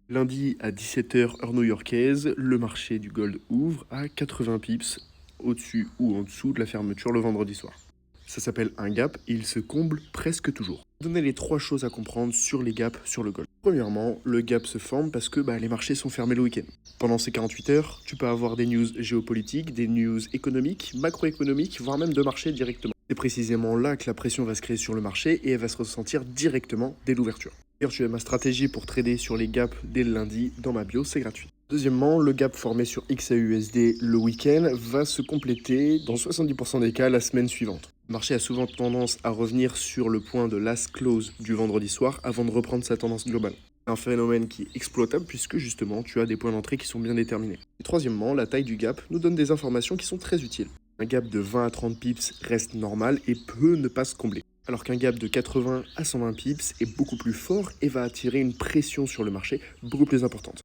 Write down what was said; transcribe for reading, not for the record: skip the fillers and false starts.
Lundi à 17h heure new-yorkaise, le marché du gold ouvre à 80 pips au-dessus ou en dessous de la fermeture le vendredi soir. Ça s'appelle un gap et il se comble presque toujours. Donner les trois choses à comprendre sur les gaps sur le gold. Premièrement, le gap se forme parce que les marchés sont fermés le week-end. Pendant ces 48 heures, tu peux avoir des news géopolitiques, des news économiques, macroéconomiques, voire même de marché directement. C'est précisément là que la pression va se créer sur le marché et elle va se ressentir directement dès l'ouverture. D'ailleurs, tu as ma stratégie pour trader sur les gaps dès le lundi dans ma bio, c'est gratuit. Deuxièmement, le gap formé sur XAUSD le week-end va se compléter dans 70% des cas la semaine suivante. Le marché a souvent tendance à revenir sur le point de last close du vendredi soir avant de reprendre sa tendance globale. C'est un phénomène qui est exploitable puisque justement tu as des points d'entrée qui sont bien déterminés. Et troisièmement, la taille du gap nous donne des informations qui sont très utiles. Un gap de 20 à 30 pips reste normal et peut ne pas se combler. Alors qu'un gap de 80 à 120 pips est beaucoup plus fort et va attirer une pression sur le marché beaucoup plus importante.